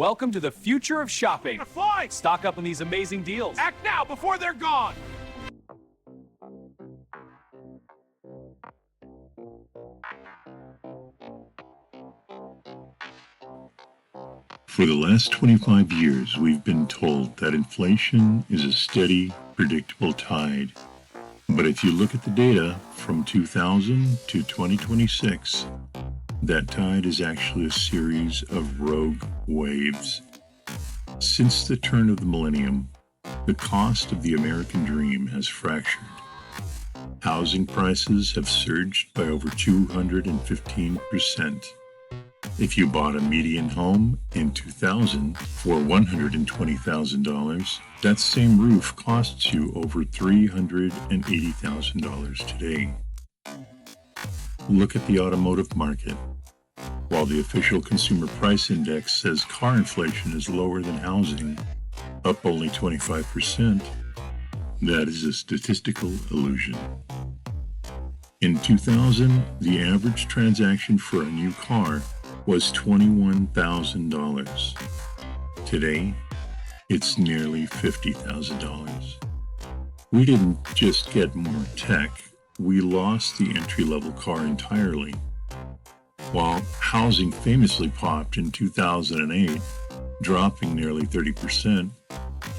Welcome to the future of shopping. Fly! Stock up on these amazing deals. Act now before they're gone! For the last 25 years, we've been told that inflation is a steady, predictable tide. But if you look at the data from 2000 to 2026, that tide is actually a series of rogue waves. Since the turn of the millennium, the cost of the American dream has fractured. Housing prices have surged by over 215%. If you bought a median home in 2000 for $120,000, that same roof costs you over $380,000 today. Look at the automotive market. While the official Consumer Price Index says car inflation is lower than housing, up only 25%, that is a statistical illusion. In 2000, the average transaction for a new car was $21,000. Today, it's nearly $50,000. We didn't just get more tech, we lost the entry-level car entirely. While housing famously popped in 2008, dropping nearly 30%,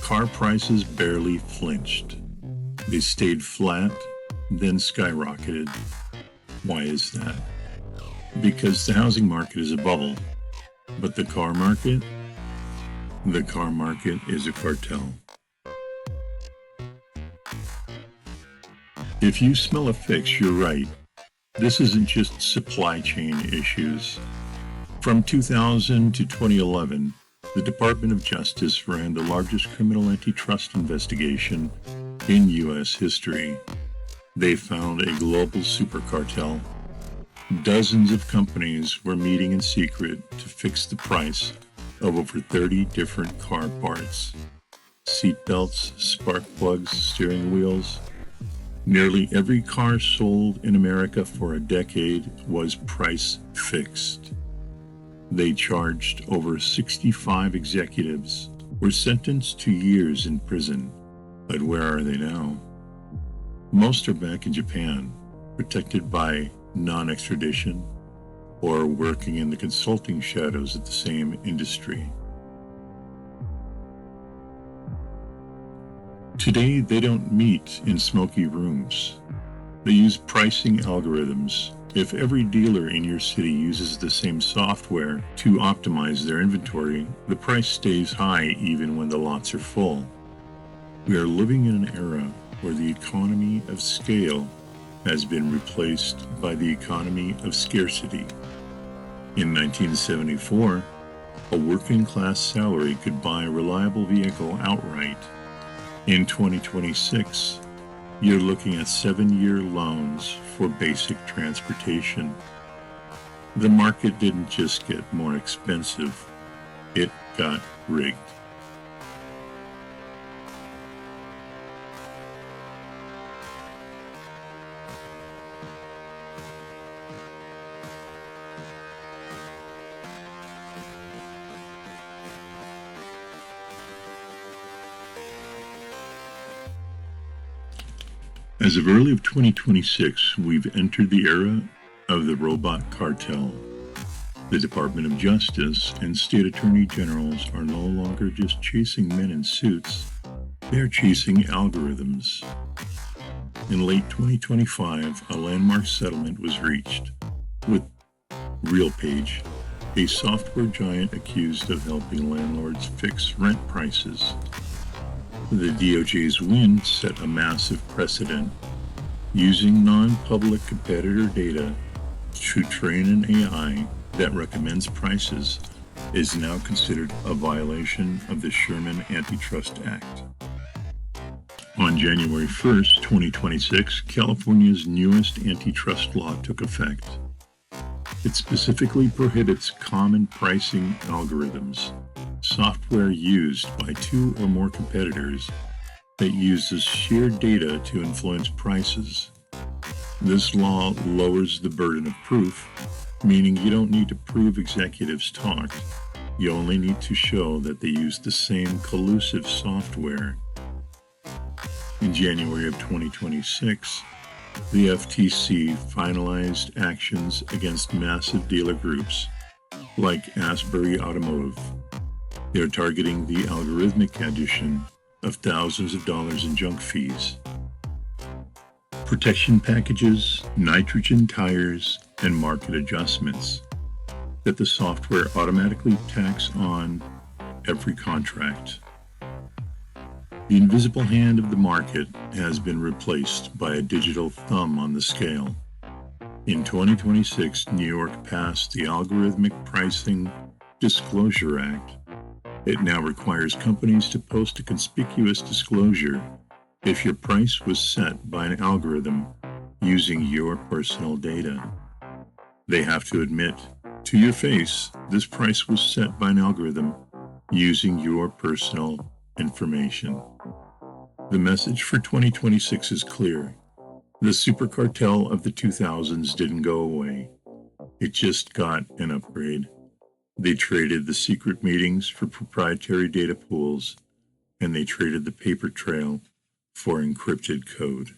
car prices barely flinched. They stayed flat, then skyrocketed. Why is that? Because the housing market is a bubble, but the car market is a cartel. If you smell a fix, you're right. This isn't just supply chain issues. From 2000 to 2011, the Department of Justice ran the largest criminal antitrust investigation in U.S. history. They found a global super cartel. Dozens of companies were meeting in secret to fix the price of over 30 different car parts. Seatbelts, spark plugs, steering wheels. Nearly every car sold in America for a decade was price fixed. They charged over 65 executives, were sentenced to years in prison. But where are they now? Most are back in Japan, protected by non-extradition, or working in the consulting shadows of the same industry. Today, they don't meet in smoky rooms. They use pricing algorithms. If every dealer in your city uses the same software to optimize their inventory, the price stays high even when the lots are full. We are living in an era where the economy of scale has been replaced by the economy of scarcity. In 1974, a working-class salary could buy a reliable vehicle outright. In 2026, you're looking at 7-year loans for basic transportation. The market didn't just get more expensive, it got rigged. As of early of 2026, we've entered the era of the robot cartel. The Department of Justice and state attorney generals are no longer just chasing men in suits, they're chasing algorithms. In late 2025, a landmark settlement was reached with RealPage, a software giant accused of helping landlords fix rent prices. The DOJ's win set a massive precedent. Using non-public competitor data to train an AI that recommends prices is now considered a violation of the Sherman Antitrust Act. On January 1st, 2026, California's newest antitrust law took effect. It specifically prohibits common pricing algorithms, software used by two or more competitors that uses shared data to influence prices. This law lowers the burden of proof, meaning you don't need to prove executives talked. You only need to show that they use the same collusive software. In January of 2026, the FTC finalized actions against massive dealer groups like Asbury Automotive. They are targeting the algorithmic addition of thousands of dollars in junk fees. Protection packages, nitrogen tires, and market adjustments that the software automatically tacks on every contract. The invisible hand of the market has been replaced by a digital thumb on the scale. In 2026, New York passed the Algorithmic Pricing Disclosure Act. It now requires companies to post a conspicuous disclosure if your price was set by an algorithm using your personal data. They have to admit to your face this price was set by an algorithm using your personal information. The message for 2026 is clear. The super cartel of the 2000s didn't go away. It just got an upgrade. They traded the secret meetings for proprietary data pools, and they traded the paper trail for encrypted code.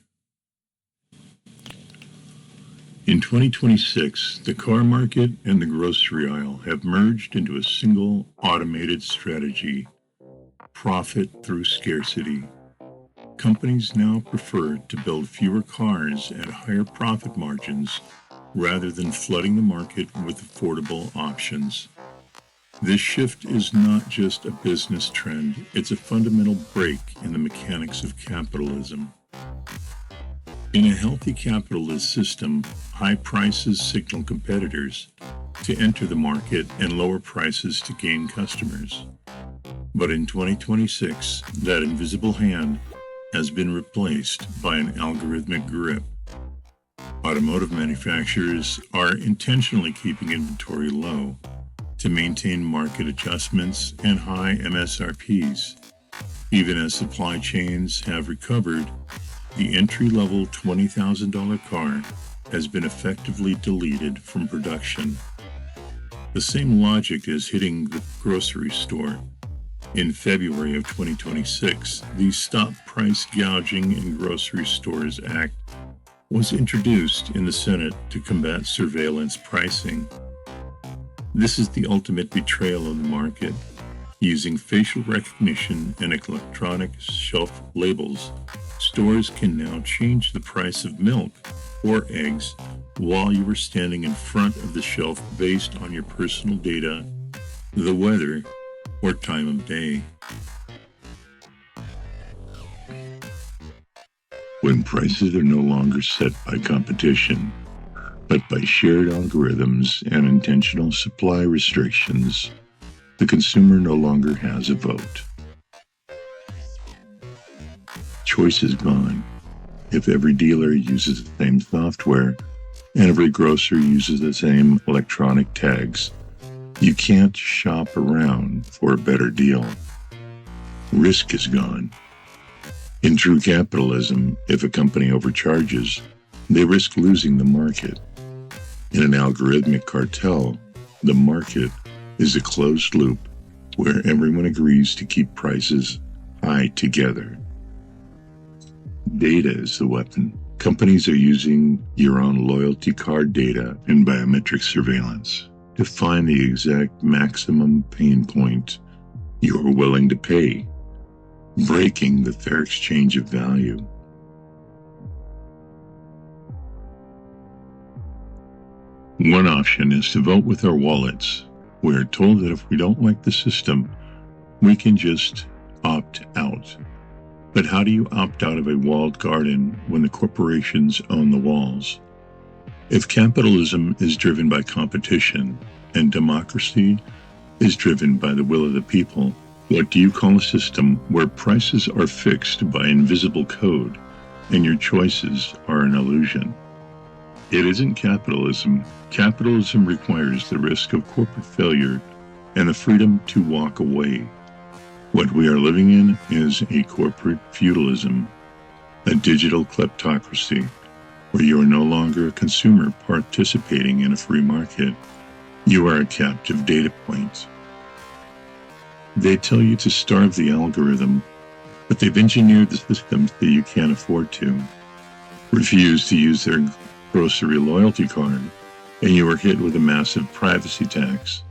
In 2026, the car market and the grocery aisle have merged into a single automated strategy: profit through scarcity. Companies now prefer to build fewer cars at higher profit margins rather than flooding the market with affordable options. This shift is not just a business trend, it's a fundamental break in the mechanics of capitalism. In a healthy capitalist system, high prices signal competitors to enter the market and lower prices to gain customers. But in 2026, that invisible hand has been replaced by an algorithmic grip. Automotive manufacturers are intentionally keeping inventory low to maintain market adjustments and high MSRPs. Even as supply chains have recovered, the entry-level $20,000 car has been effectively deleted from production. The same logic is hitting the grocery store. In February of 2026, the Stop Price Gouging in Grocery Stores Act was introduced in the Senate to combat surveillance pricing. This is the ultimate betrayal of the market. Using facial recognition and electronic shelf labels, stores can now change the price of milk or eggs while you are standing in front of the shelf based on your personal data, the weather, or time of day. When prices are no longer set by competition, but by shared algorithms and intentional supply restrictions, the consumer no longer has a vote. Choice is gone. If every dealer uses the same software and every grocer uses the same electronic tags, you can't shop around for a better deal. Risk is gone. In true capitalism, if a company overcharges, they risk losing the market. In an algorithmic cartel, the market is a closed loop where everyone agrees to keep prices high together. Data is the weapon. Companies are using your own loyalty card data and biometric surveillance to find the exact maximum pain point you're willing to pay, breaking the fair exchange of value. One option is to vote with our wallets. We are told that if we don't like the system, we can just opt out. But how do you opt out of a walled garden when the corporations own the walls? If capitalism is driven by competition and democracy is driven by the will of the people, what do you call a system where prices are fixed by invisible code and your choices are an illusion? It isn't capitalism. Capitalism requires the risk of corporate failure and the freedom to walk away. What we are living in is a corporate feudalism, a digital kleptocracy, where you are no longer a consumer participating in a free market. You are a captive data point. They tell you to starve the algorithm, but they've engineered the systems that you can't afford to. Refuse to use their grocery loyalty card, and you are hit with a massive privacy tax,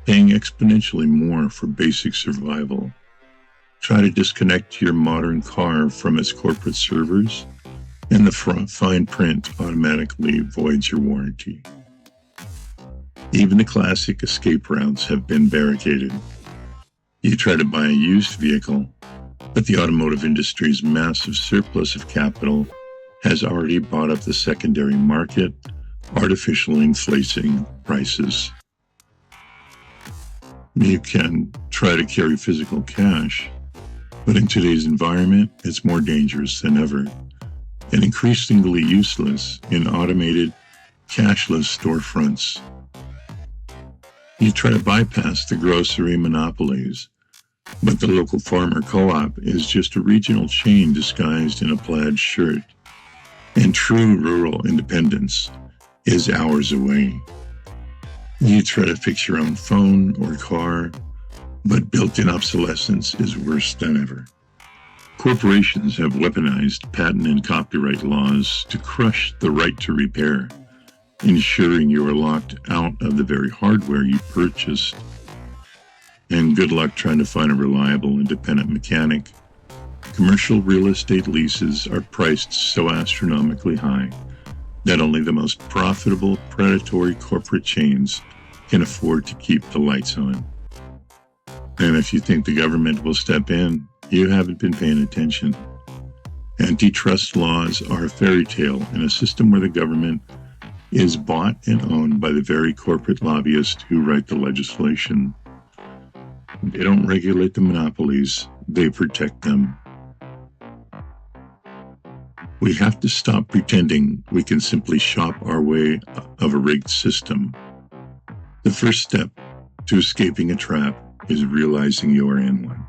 paying exponentially more for basic survival. Try to disconnect your modern car from its corporate servers, and the fine print automatically voids your warranty. Even the classic escape routes have been barricaded. You try to buy a used vehicle, but the automotive industry's massive surplus of capital has already bought up the secondary market, artificially inflating prices. You can try to carry physical cash, but in today's environment, it's more dangerous than ever, and increasingly useless in automated, cashless storefronts. You try to bypass the grocery monopolies, but the local farmer co-op is just a regional chain disguised in a plaid shirt, and true rural independence is hours away. You try to fix your own phone or car, but built-in obsolescence is worse than ever. Corporations have weaponized patent and copyright laws to crush the right to repair, ensuring you are locked out of the very hardware you purchased. And good luck trying to find a reliable independent mechanic. Commercial real estate leases are priced so astronomically high that only the most profitable predatory corporate chains can afford to keep the lights on. And if you think the government will step in, you haven't been paying attention. Antitrust laws are a fairy tale in a system where the government is bought and owned by the very corporate lobbyists who write the legislation. They don't regulate the monopolies, they protect them. We have to stop pretending we can simply shop our way of a rigged system. The first step to escaping a trap is realizing you are in one.